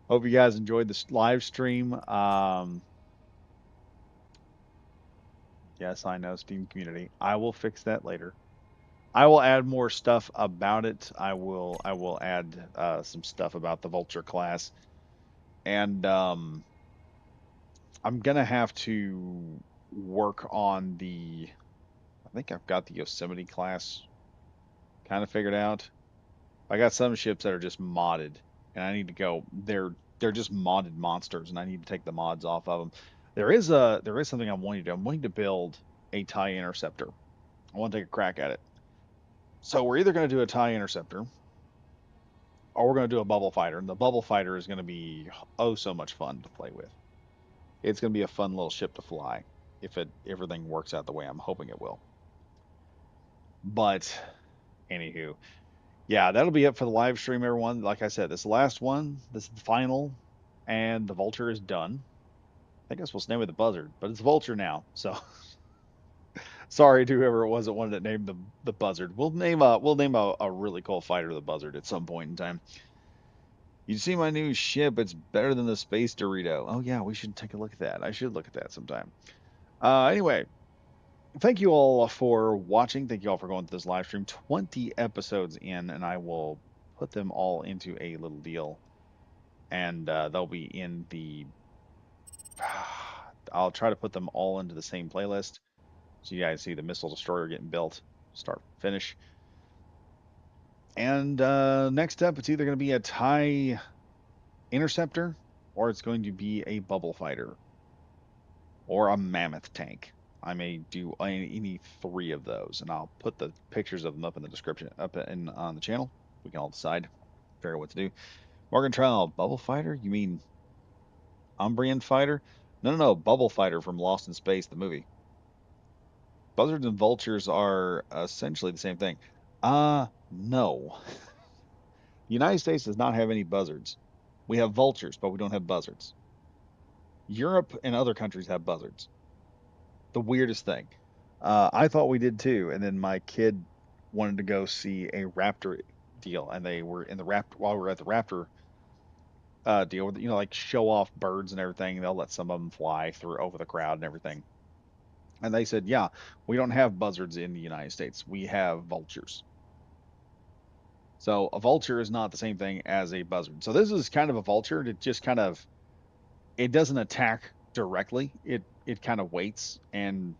Hope you guys enjoyed this live stream. Yes, I know, Steam community. I will fix that later. I will add more stuff about it. I will add some stuff about the Vulture class, and I'm gonna have to work on the. I think I've got the Yosemite class kind of figured out. I got some ships that are just modded, and I need to go. They're just modded monsters, and I need to take the mods off of them. There is something I'm wanting to do. I'm wanting to build a TIE interceptor. I want to take a crack at it. So we're either going to do a TIE interceptor, or we're going to do a bubble fighter, and the bubble fighter is going to be oh so much fun to play with. It's going to be a fun little ship to fly if everything works out the way I'm hoping it will. But anywho, yeah, that'll be it for the live stream, everyone. Like I said, this is the last one. This is the final, and the Vulture is done. I think I'm supposed to name it the Buzzard, but it's Vulture now. So sorry to whoever it was that wanted to name the Buzzard. We'll name a really cool fighter the Buzzard at some point in time. You see my new ship? It's better than the Space Dorito. Oh yeah, we should take a look at that. I should look at that sometime. Anyway, thank you all for watching. Thank you all for going to this live stream. 20 episodes in, and I will put them all into a little deal, and they'll be in the. I'll try to put them all into the same playlist, so you guys see the missile destroyer getting built, start finish. And next up, it's either going to be a TIE interceptor, or it's going to be a bubble fighter, or a mammoth tank. I may do any three of those, and I'll put the pictures of them up in the description, up in on the channel. We can all decide, figure out what to do. Morgan Trial, bubble fighter? You mean Umbrian fighter? No, no, no, bubble fighter from Lost in Space, the movie. Buzzards and vultures are essentially the same thing. No. The United States does not have any buzzards. We have vultures, but we don't have buzzards. Europe and other countries have buzzards. The weirdest thing. I thought we did too, and then my kid wanted to go see a raptor deal, and they were in the raptor while we were at the raptor deal, you know, like show off birds and everything. They'll let some of them fly through over the crowd and everything. And they said, yeah, we don't have buzzards in the United States. We have vultures. So a vulture is not the same thing as a buzzard. So this is kind of a vulture. It just kind of it doesn't attack directly. It kind of waits and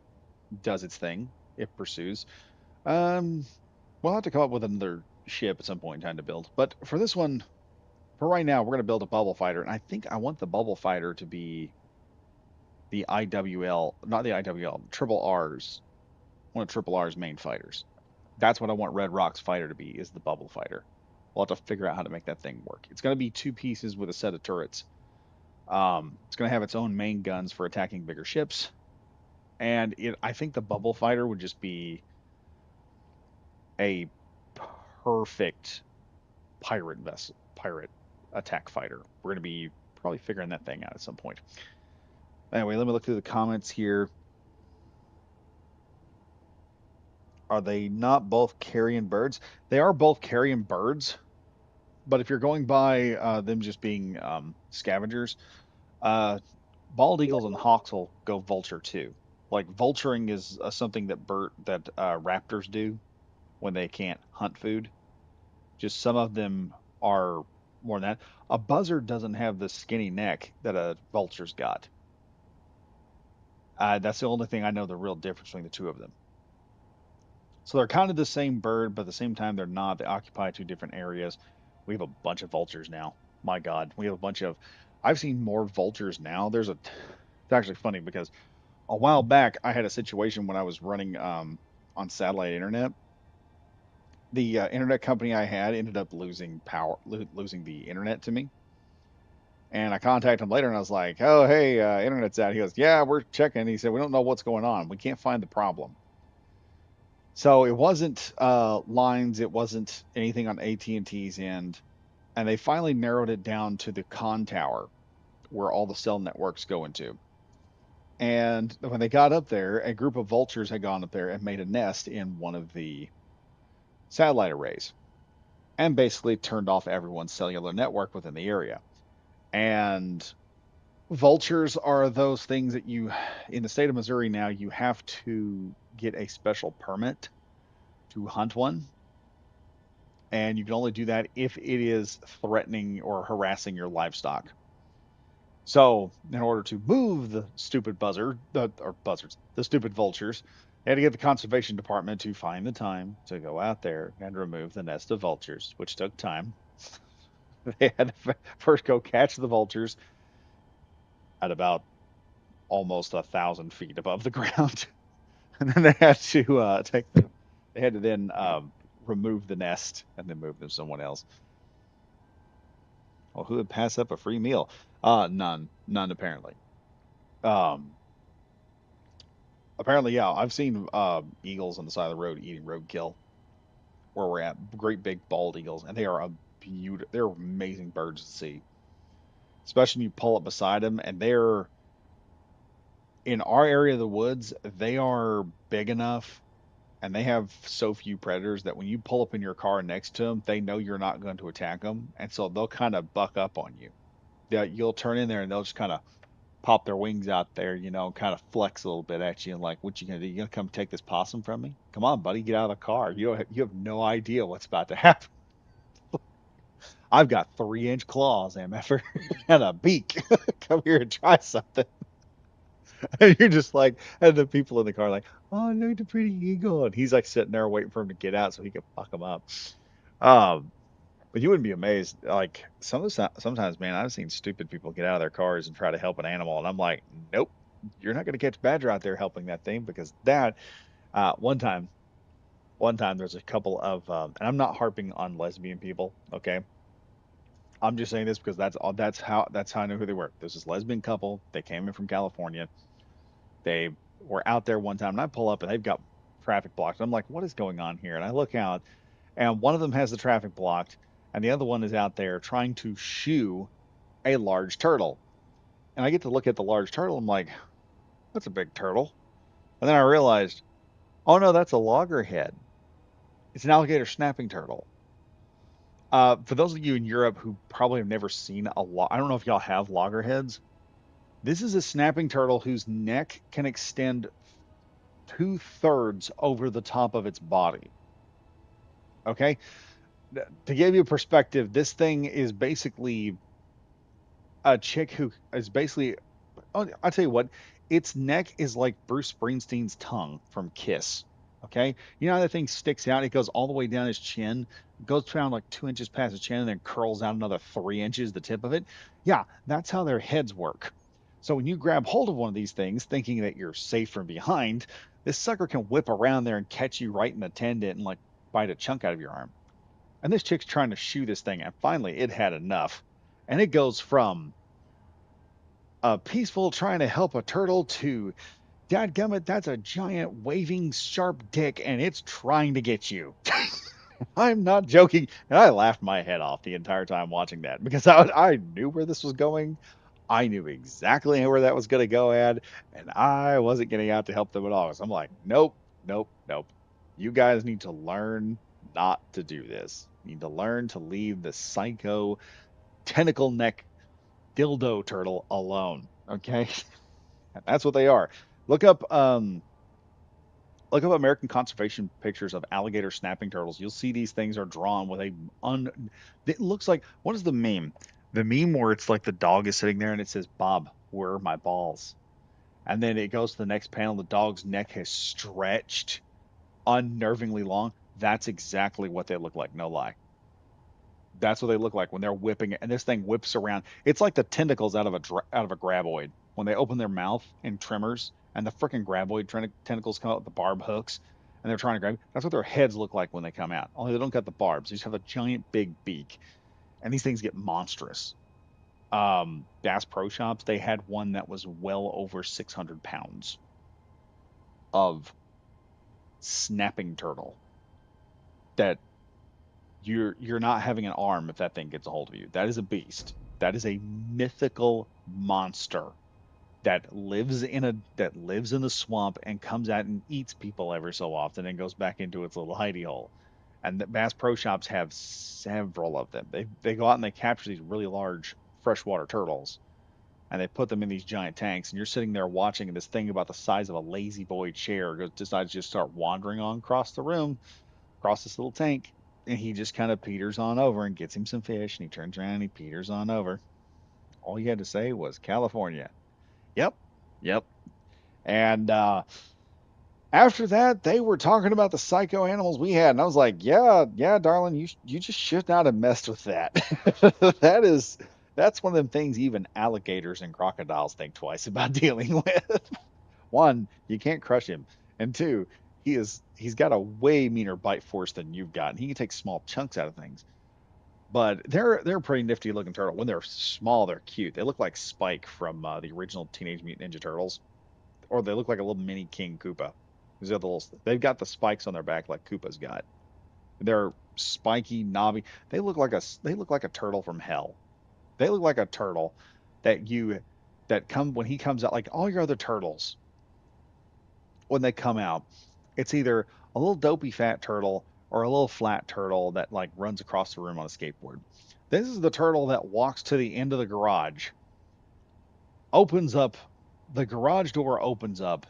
does its thing. It pursues. Um, we'll have to come up with another ship at some point in time to build. But for this one, for right now, we're going to build a bubble fighter, and I think I want the bubble fighter to be the IWL, not the IWL, Triple R's, one of Triple R's main fighters. That's what I want Red Rock's fighter to be, is the bubble fighter. We'll have to figure out how to make that thing work. It's going to be two pieces with a set of turrets. It's going to have its own main guns for attacking bigger ships, and I think the bubble fighter would just be a perfect pirate attack fighter. We're going to be probably figuring that thing out at some point. Anyway, let me look through the comments here. Are they not both carrion birds? They are both carrion birds, but if you're going by them just being scavengers, uh, bald eagles and hawks will go vulture too. Like vulturing is something that raptors do when they can't hunt food. Just some of them are more than that. A buzzard doesn't have the skinny neck that a vulture's got. That's the only thing I know the real difference between the two of them. So they're kind of the same bird, but at the same time they're not. They occupy two different areas. We have a bunch of vultures now. My God, we have a bunch of. I've seen more vultures now. It's actually funny because a while back I had a situation when I was running on satellite internet. The internet company I had ended up losing power, losing the internet to me, And I contacted him later and I was like, oh, hey, internet's out. He goes, yeah, we're checking. He said, we don't know what's going on. We can't find the problem. So it wasn't lines. It wasn't anything on AT&T's end. And they finally narrowed it down to the con tower where all the cell networks go into. And when they got up there, a group of vultures had gone up there and made a nest in one of the satellite arrays and basically turned off everyone's cellular network within the area. And vultures are those things that you, in the state of Missouri now, you have to get a special permit to hunt one. And you can only do that if it is threatening or harassing your livestock. So, in order to move the stupid the stupid vultures, they had to get the conservation department to find the time to go out there and remove the nest of vultures, which took time. They had to first go catch the vultures at about almost 1,000 feet above the ground, and then they had to take them. They had to then remove the nest and then move them somewhere else. Well, who would pass up a free meal? None apparently. Um, Apparently, yeah, I've seen eagles on the side of the road eating roadkill where we're at. Great big bald eagles, and they are a beautiful. They're amazing birds to see, especially when you pull up beside them. And they're in our area of the woods. They are big enough, and they have so few predators that when you pull up in your car next to them, they know you're not going to attack them, and so they'll kind of buck up on you. Yeah, you'll turn in there, and they'll just kind of pop their wings out there, kind of flex a little bit at you and like, what you gonna do? You gonna come take this possum from me? Come on, buddy, get out of the car. You have no idea what's about to happen. I've got 3-inch claws, MFer, and a beak. Come here and try something. And you're just like, and the people in the car are like, oh, look at the pretty eagle. And he's like sitting there waiting for him to get out so he can fuck him up. Um, But you wouldn't be amazed. Like sometimes, man, I've seen stupid people get out of their cars and try to help an animal, and I'm like, nope, you're not going to catch Badger out there helping that thing because that one time, there's a couple of, and I'm not harping on lesbian people, okay? I'm just saying this because that's how I know who they were. There's this lesbian couple. They came in from California. They were out there one time, and I pull up and they've got traffic blocked. I'm like, what is going on here? And I look out, and one of them has the traffic blocked, and the other one is out there trying to shoo a large turtle. And I get to look at the large turtle. I'm like, that's a big turtle. And then I realized, oh no, that's a loggerhead. It's an alligator snapping turtle. For those of you in Europe who probably have never seen I don't know if y'all have loggerheads. This is a snapping turtle whose neck can extend 2/3 over the top of its body. Okay, to give you a perspective, this thing is basically a chick who is basically. Oh, I'll tell you what, its neck is like Bruce Springsteen's tongue from Kiss. Okay, you know how that thing sticks out? It goes all the way down his chin, goes down like 2 inches past his chin, and then curls out another 3 inches, the tip of it. Yeah, that's how their heads work. So when you grab hold of one of these things, thinking that you're safe from behind, this sucker can whip around there and catch you right in the tendon and like bite a chunk out of your arm. And this chick's trying to shoot this thing, and finally it had enough. And it goes from peaceful trying to help a turtle to dadgummit, that's a giant waving sharp dick and it's trying to get you. I'm not joking. And I laughed my head off the entire time watching that because I knew where this was going. I knew exactly where that was going to go at, and I wasn't getting out to help them at all. So I'm like, nope, nope, nope. You guys need to learn not to do this. You need to learn to leave the psycho tentacle neck dildo turtle alone. Okay. That's what they are. Look up look up American conservation pictures of alligator snapping turtles. You'll see these things are drawn with a un. It looks like, what is the meme? The meme where it's like the dog is sitting there and it says, "Bob, where are my balls?" And then it goes to the next panel. The dog's neck has stretched unnervingly long. That's exactly what they look like. No lie. That's what they look like when they're whipping it, and this thing whips around. It's like the tentacles out of a graboid when they open their mouth in Tremors, and the freaking graboid tentacles come out with the barb hooks, and they're trying to grab. That's what their heads look like when they come out. Only they don't got the barbs. They just have a giant big beak, and these things get monstrous. Bass Pro Shops, they had one that was well over 600 pounds of snapping turtle that you're not having an arm if that thing gets a hold of you. That is a beast. That is a mythical monster that lives in the swamp and comes out and eats people every so often and goes back into its little hidey hole. And the Bass Pro Shops have several of them. They go out and they capture these really large freshwater turtles and they put them in these giant tanks. And you're sitting there watching, and this thing about the size of a lazy boy chair decides to just start wandering on across the room, across this little tank. And he just kind of peters on over and gets him some fish. And he turns around and he peters on over. All you had to say was California. Yep, yep. And after that, they were talking about the psycho animals we had, and I was like, "Yeah, yeah, darling, you just should not have messed with that. That's one of them things even alligators and crocodiles think twice about dealing with. One, you can't crush him, and two, he's got a way meaner bite force than you've got, and he can take small chunks out of things. But they're a pretty nifty looking turtle. When they're small, they're cute. They look like Spike from the original Teenage Mutant Ninja Turtles, or they look like a little mini King Koopa. They've got the spikes on their back like Koopa's got. They're spiky, knobby. They look like a turtle from hell. They look like a turtle that you that come when he comes out like all your other turtles when they come out. It's either a little dopey fat turtle or a little flat turtle that like runs across the room on a skateboard. This is the turtle that walks to the end of the garage, opens up the garage door opens up,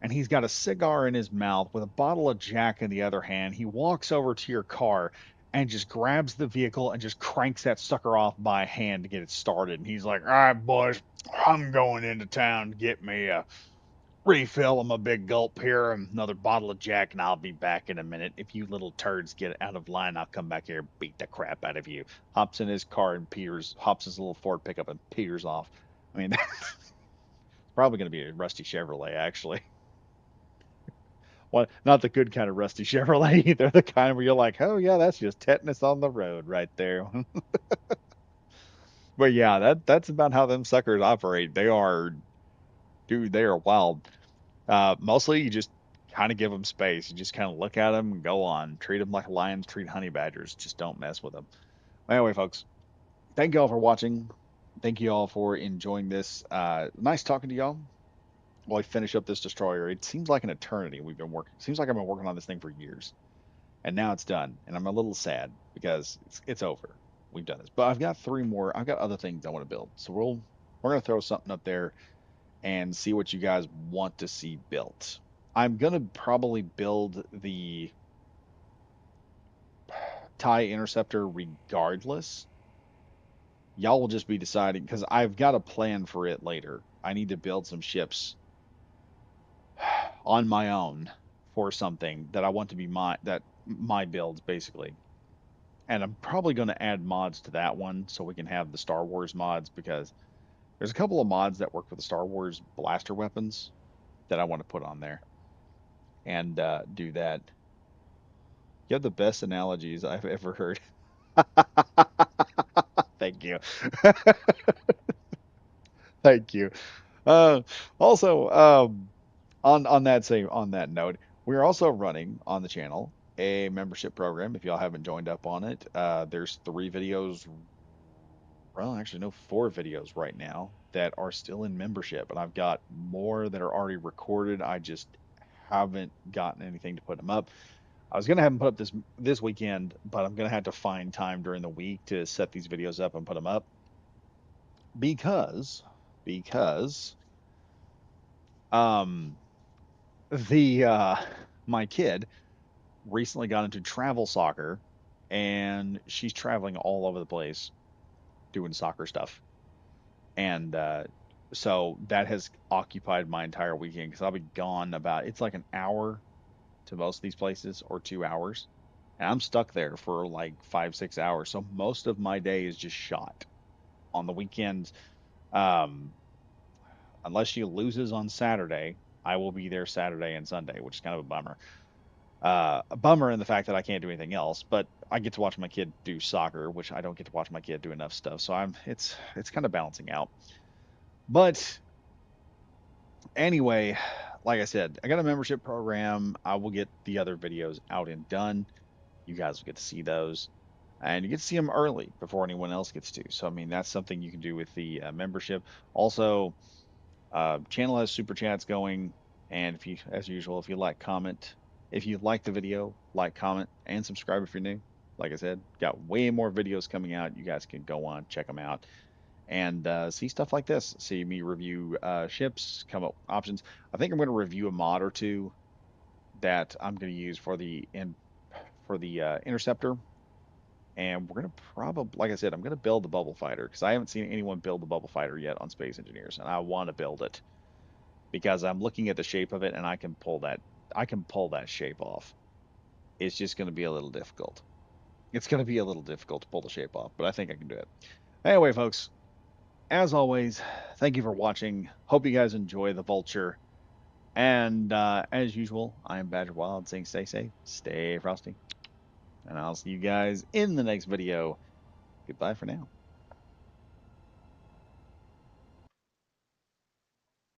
and he's got a cigar in his mouth with a bottle of Jack in the other hand. He walks over to your car and just grabs the vehicle and just cranks that sucker off by hand to get it started. And he's like, "All right, boys, I'm going into town to get me a refill of my big gulp here and another bottle of Jack, and I'll be back in a minute. If you little turds get out of line, I'll come back here and beat the crap out of you." Hops in his car and hops his little Ford pickup and peters off. I mean, it's probably going to be a rusty Chevrolet, actually. Well, not the good kind of rusty Chevrolet either. The kind where you're like, oh yeah, that's just tetanus on the road right there. But yeah, that's about how them suckers operate. Dude, they are wild. Mostly you just kind of give them space. You just kind of look at them and go on. Treat them like lions treat honey badgers. Just don't mess with them. Anyway, folks, thank you all for watching. Thank you all for enjoying this. Nice talking to y'all. While I finish up this destroyer, it seems like an eternity we've been working. Seems like I've been working on this thing for years. And now it's done, and I'm a little sad because it's over. We've done this, but I've got three more. I've got other things I want to build, so we're gonna throw something up there and see what you guys want to see built. I'm gonna probably build the TIE Interceptor regardless. Y'all will just be deciding because I've got a plan for it later. I need to build some ships on my own for something that I want to be my builds basically. And I'm probably going to add mods to that one so we can have the Star Wars mods because there's a couple of mods that work for the Star Wars blaster weapons that I want to put on there and do that. You have the best analogies I've ever heard. Thank you. Thank you. Uh, also, on that note, we're also running on the channel a membership program. If y'all haven't joined up on it, there's 3 videos, well, actually, no, 4 videos right now that are still in membership, and I've got more that are already recorded. I just haven't gotten anything to put them up. I was gonna have them put up this weekend, but I'm gonna have to find time during the week to set these videos up and put them up because because um the my kid recently got into travel soccer, and she's traveling all over the place doing soccer stuff. And so that has occupied my entire weekend because I'll be gone it's like an hour to most of these places or 2 hours. And I'm stuck there for like 5, 6 hours. So most of my day is just shot on the weekends. Um, unless she loses on Saturday, I will be there Saturday and Sunday, which is kind of a bummer. A bummer in the fact that I can't do anything else, but I get to watch my kid do soccer, which I don't get to watch my kid do enough stuff. So it's kind of balancing out. But anyway, like I said, I got a membership program. I will get the other videos out and done. You guys will get to see those, and you get to see them early before anyone else gets to. So I mean, that's something you can do with the membership. Also, channel has super chats going, and if you, as usual, if you like, comment. If you like the video, like, comment, and subscribe if you're new. Like I said, got way more videos coming out. You guys can go on, check them out, and see stuff like this. See me review ships, come up with options. I think I'm going to review a mod or two that I'm going to use for the interceptor. And we're gonna probably, like I said, I'm gonna build the bubble fighter because I haven't seen anyone build the bubble fighter yet on Space Engineers, and I want to build it because I'm looking at the shape of it and I can pull that. I can pull that shape off. It's just going to be a little difficult. It's going to be a little difficult to pull the shape off, but I think I can do it. Anyway, folks, as always, thank you for watching. Hope you guys enjoy the Vulture. And as usual, I am Badger Wild saying stay safe, stay frosty, and I'll see you guys in the next video. Goodbye for now.